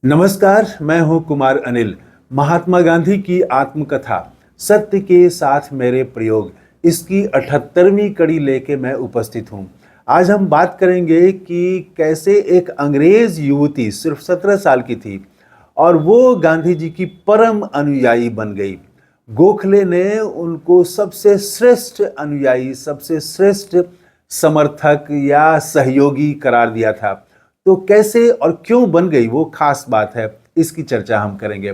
नमस्कार, मैं हूं कुमार अनिल। महात्मा गांधी की आत्मकथा सत्य के साथ मेरे प्रयोग, इसकी 78वीं कड़ी लेके मैं उपस्थित हूं। आज हम बात करेंगे कि कैसे एक अंग्रेज युवती सिर्फ 17 साल की थी और वो गांधी जी की परम अनुयायी बन गई। गोखले ने उनको सबसे श्रेष्ठ अनुयायी, सबसे श्रेष्ठ समर्थक या सहयोगी करार दिया था। तो कैसे और क्यों बन गई वो खास बात है, इसकी चर्चा हम करेंगे।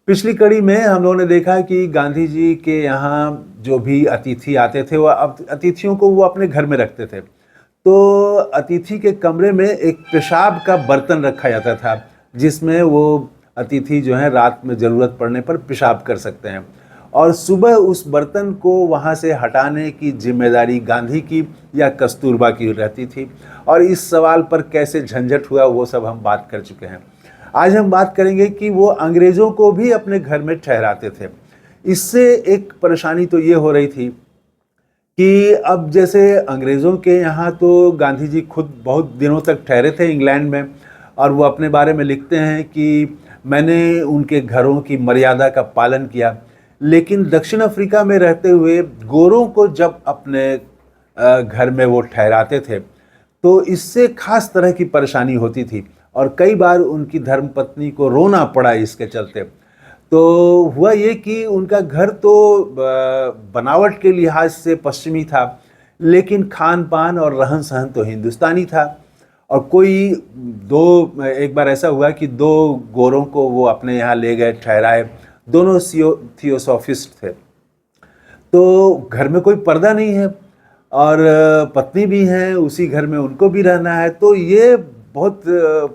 पिछली कड़ी में हम लोगों ने देखा कि गांधी जी के यहाँ जो भी अतिथि आते थे, वो अतिथियों को वो अपने घर में रखते थे। तो अतिथि के कमरे में एक पेशाब का बर्तन रखा जाता था, जिसमें वो अतिथि जो है रात में ज़रूरत पड़ने पर पेशाब कर सकते हैं। और सुबह उस बर्तन को वहाँ से हटाने की जिम्मेदारी गांधी की या कस्तूरबा की रहती थी। और इस सवाल पर कैसे झंझट हुआ वो सब हम बात कर चुके हैं। आज हम बात करेंगे कि वो अंग्रेज़ों को भी अपने घर में ठहराते थे। इससे एक परेशानी तो ये हो रही थी कि अब जैसे अंग्रेज़ों के यहाँ तो गांधी जी खुद बहुत दिनों तक ठहरे थे इंग्लैंड में, और वो अपने बारे में लिखते हैं कि मैंने उनके घरों की मर्यादा का पालन किया। लेकिन दक्षिण अफ्रीका में रहते हुए गोरों को जब अपने घर में वो ठहराते थे, तो इससे खास तरह की परेशानी होती थी और कई बार उनकी धर्मपत्नी को रोना पड़ा इसके चलते। तो हुआ ये कि उनका घर तो बनावट के लिहाज से पश्चिमी था, लेकिन खान पान और रहन सहन तो हिंदुस्तानी था। और एक बार ऐसा हुआ कि दो गोरों को वो अपने यहाँ ले गए, ठहराए। दोनों थियोसॉफिस्ट थे। तो घर में कोई पर्दा नहीं है और पत्नी भी है, उसी घर में उनको भी रहना है। तो ये बहुत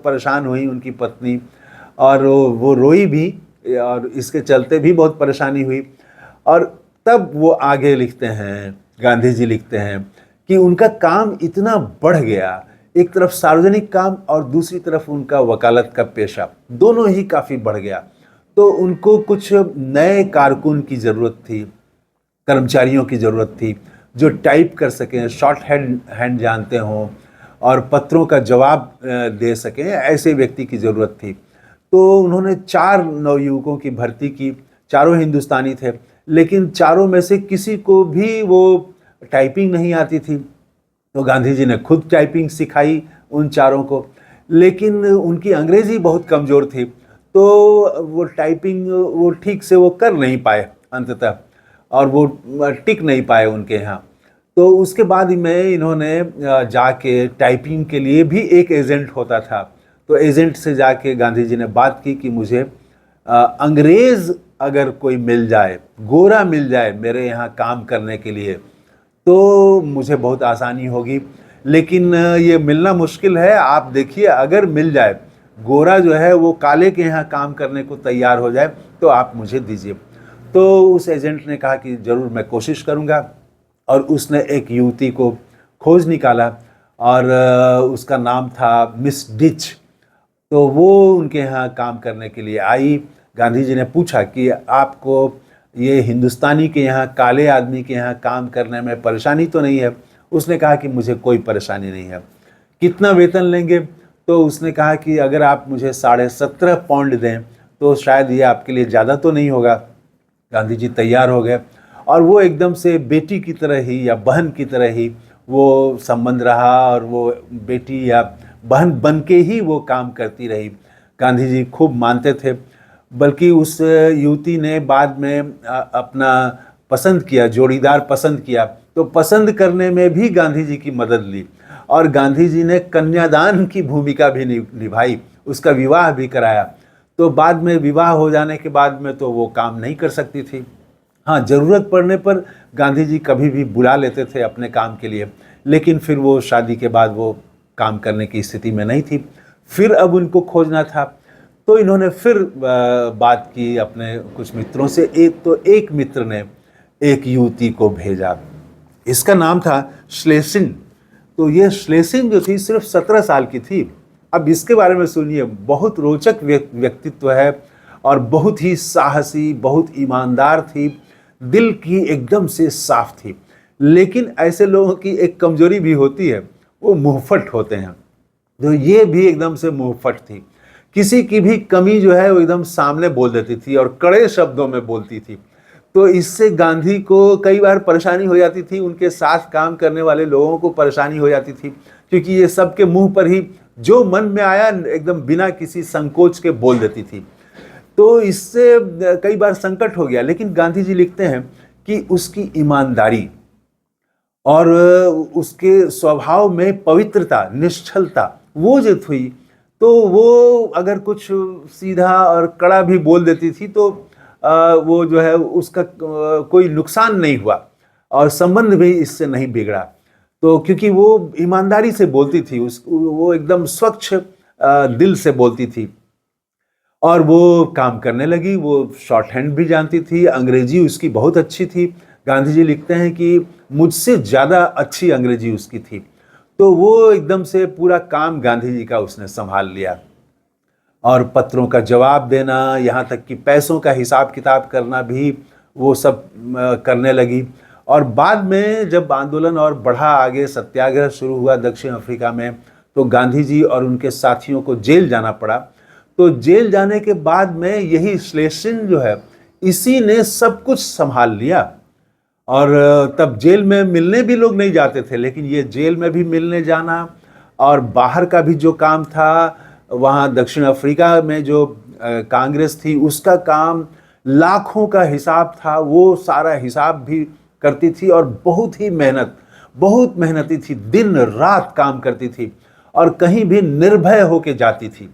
परेशान हुई उनकी पत्नी, और वो रोई भी, और इसके चलते भी बहुत परेशानी हुई। और तब वो आगे लिखते हैं, गांधी जी लिखते हैं कि उनका काम इतना बढ़ गया, एक तरफ सार्वजनिक काम और दूसरी तरफ उनका वकालत का पेशा, दोनों ही काफ़ी बढ़ गया। तो उनको कुछ नए कारकुन की ज़रूरत थी, कर्मचारियों की ज़रूरत थी जो टाइप कर सकें, शॉर्ट हैंड जानते हों और पत्रों का जवाब दे सकें, ऐसे व्यक्ति की ज़रूरत थी। तो उन्होंने 4 नवयुवकों की भर्ती की। चारों हिंदुस्तानी थे, लेकिन चारों में से किसी को भी वो टाइपिंग नहीं आती थी। तो गांधी जी ने खुद टाइपिंग सिखाई उन चारों को, लेकिन उनकी अंग्रेज़ी बहुत कमज़ोर थी, तो वो टाइपिंग वो ठीक से वो कर नहीं पाए अंततः, और वो टिक नहीं पाए उनके यहाँ। तो उसके बाद में इन्होंने जाके टाइपिंग के लिए भी एक एजेंट होता था, तो एजेंट से जाके गांधी जी ने बात की कि मुझे अंग्रेज़ अगर कोई मिल जाए, गोरा मिल जाए मेरे यहाँ काम करने के लिए, तो मुझे बहुत आसानी होगी। लेकिन ये मिलना मुश्किल है। आप देखिए, अगर मिल जाए, गोरा जो है वो काले के यहाँ काम करने को तैयार हो जाए, तो आप मुझे दीजिए। तो उस एजेंट ने कहा कि ज़रूर मैं कोशिश करूँगा, और उसने एक युवती को खोज निकाला, और उसका नाम था मिस डिच। तो वो उनके यहाँ काम करने के लिए आई। गांधी जी ने पूछा कि आपको ये हिंदुस्तानी के यहाँ, काले आदमी के यहाँ काम करने में परेशानी तो नहीं है? उसने कहा कि मुझे कोई परेशानी नहीं है। कितना वेतन लेंगे? तो उसने कहा कि अगर आप मुझे 17.5 पाउंड दें तो शायद ये आपके लिए ज़्यादा तो नहीं होगा। गांधी जी तैयार हो गए, और वो एकदम से बेटी की तरह ही या बहन की तरह ही वो संबंध रहा, और वो बेटी या बहन बन के ही वो काम करती रही। गांधी जी खूब मानते थे। बल्कि उस युवती ने बाद में अपना पसंद किया, जोड़ीदार पसंद किया, तो पसंद करने में भी गांधी जी की मदद ली, और गांधी जी ने कन्यादान की भूमिका भी निभाई, उसका विवाह भी कराया। तो बाद में विवाह हो जाने के बाद में तो वो काम नहीं कर सकती थी। हाँ, ज़रूरत पड़ने पर गांधी जी कभी भी बुला लेते थे अपने काम के लिए, लेकिन फिर वो शादी के बाद वो काम करने की स्थिति में नहीं थी। फिर अब उनको खोजना था, तो इन्होंने फिर बात की अपने कुछ मित्रों से। एक मित्र ने एक युवती को भेजा, इसका नाम था श्लेसिंग। तो ये श्लेसिंग जो थी सिर्फ 17 साल की थी। अब इसके बारे में सुनिए, बहुत रोचक व्यक्तित्व है, और बहुत ही साहसी, बहुत ईमानदार थी, दिल की एकदम से साफ थी। लेकिन ऐसे लोगों की एक कमजोरी भी होती है, वो मुंहफट होते हैं। तो ये भी एकदम से मुंहफट थी। किसी की भी कमी जो है वो एकदम सामने बोल देती थी और कड़े शब्दों में बोलती थी। तो इससे गांधी को कई बार परेशानी हो जाती थी, उनके साथ काम करने वाले लोगों को परेशानी हो जाती थी, क्योंकि ये सबके मुंह पर ही जो मन में आया एकदम बिना किसी संकोच के बोल देती थी। तो इससे कई बार संकट हो गया। लेकिन गांधी जी लिखते हैं कि उसकी ईमानदारी और उसके स्वभाव में पवित्रता, निश्चलता, वो जो थी, तो वो अगर कुछ सीधा और कड़ा भी बोल देती थी तो वो जो है उसका कोई नुकसान नहीं हुआ और संबंध भी इससे नहीं बिगड़ा। तो क्योंकि वो ईमानदारी से बोलती थी, वो एकदम स्वच्छ दिल से बोलती थी और वो काम करने लगी। वो शॉर्ट हैंड भी जानती थी, अंग्रेजी उसकी बहुत अच्छी थी। गांधी जी लिखते हैं कि मुझसे ज़्यादा अच्छी अंग्रेजी उसकी थी। तो वो एकदम से पूरा काम गांधी जी का उसने संभाल लिया और पत्रों का जवाब देना, यहाँ तक कि पैसों का हिसाब किताब करना भी वो सब करने लगी। और बाद में जब आंदोलन और बढ़ा आगे, सत्याग्रह शुरू हुआ दक्षिण अफ्रीका में, तो गांधी जी और उनके साथियों को जेल जाना पड़ा। तो जेल जाने के बाद में यही श्लेषिन जो है, इसी ने सब कुछ संभाल लिया। और तब जेल में मिलने भी लोग नहीं जाते थे, लेकिन ये जेल में भी मिलने जाना और बाहर का भी जो काम था, वहाँ दक्षिण अफ्रीका में जो कांग्रेस थी उसका काम, लाखों का हिसाब था, वो सारा हिसाब भी करती थी और बहुत मेहनती थी, दिन रात काम करती थी और कहीं भी निर्भय होके जाती थी।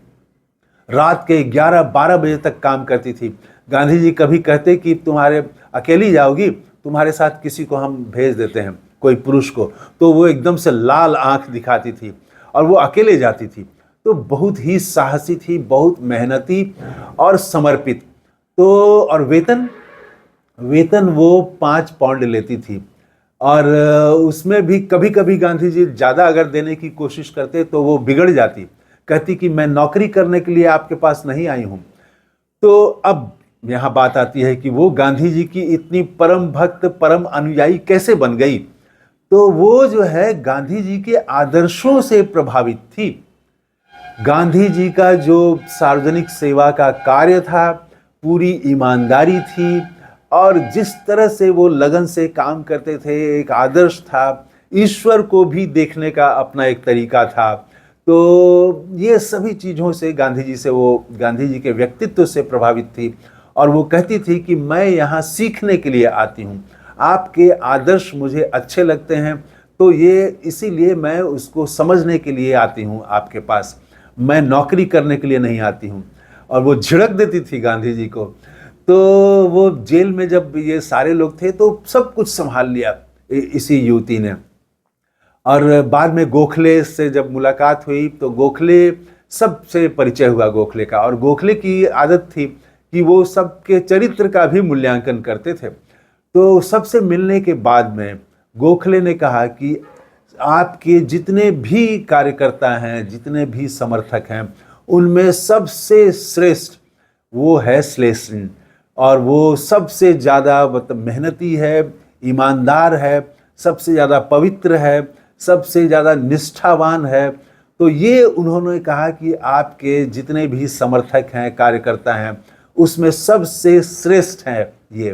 रात के 11-12 बजे तक काम करती थी। गांधी जी कभी कहते कि तुम्हारे अकेली जाओगी, तुम्हारे साथ किसी को हम भेज देते हैं, कोई पुरुष को, तो वो एकदम से लाल आंख दिखाती थी और वो अकेले जाती थी। तो बहुत ही साहसी थी, बहुत मेहनती और समर्पित। तो और वेतन वो 5 पाउंड लेती थी और उसमें भी कभी कभी गांधी जी ज़्यादा अगर देने की कोशिश करते तो वो बिगड़ जाती, कहती कि मैं नौकरी करने के लिए आपके पास नहीं आई हूँ। तो अब यहाँ बात आती है कि वो गांधी जी की इतनी परम भक्त, परम अनुयायी कैसे बन गई। तो वो जो है गांधी जी के आदर्शों से प्रभावित थी। गांधी जी का जो सार्वजनिक सेवा का कार्य था, पूरी ईमानदारी थी और जिस तरह से वो लगन से काम करते थे, एक आदर्श था, ईश्वर को भी देखने का अपना एक तरीका था। तो ये सभी चीज़ों से गांधी जी के व्यक्तित्व से प्रभावित थी और वो कहती थी कि मैं यहाँ सीखने के लिए आती हूँ, आपके आदर्श मुझे अच्छे लगते हैं, तो ये इसीलिए मैं उसको समझने के लिए आती हूँ आपके पास, मैं नौकरी करने के लिए नहीं आती हूँ। और वो झिड़क देती थी गांधी जी को। तो वो जेल में जब ये सारे लोग थे तो सब कुछ संभाल लिया इसी युवती ने। और बाद में गोखले से जब मुलाकात हुई तो गोखले सबसे परिचय हुआ गोखले का, और गोखले की आदत थी कि वो सबके चरित्र का भी मूल्यांकन करते थे। तो सबसे मिलने के बाद में गोखले ने कहा कि आपके जितने भी कार्यकर्ता हैं, जितने भी समर्थक हैं, उनमें सबसे श्रेष्ठ वो है श्लेषिन, और वो सबसे ज़्यादा मतलब मेहनती है, ईमानदार है, सबसे ज़्यादा पवित्र है, सबसे ज़्यादा निष्ठावान है। तो ये उन्होंने कहा कि आपके जितने भी समर्थक हैं, कार्यकर्ता हैं, उसमें सबसे श्रेष्ठ है ये।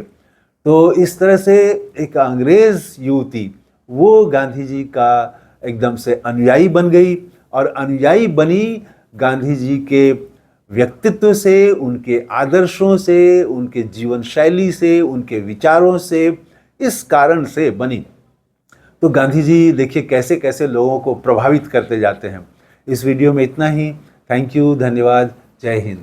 तो इस तरह से एक अंग्रेज युवती वो गांधी जी का एकदम से अनुयायी बन गई, और अनुयायी बनी गांधी जी के व्यक्तित्व से, उनके आदर्शों से, उनके जीवन शैली से, उनके विचारों से, इस कारण से बनी। तो गांधी जी देखिए कैसे कैसे लोगों को प्रभावित करते जाते हैं। इस वीडियो में इतना ही। थैंक यू, धन्यवाद, जय हिंद।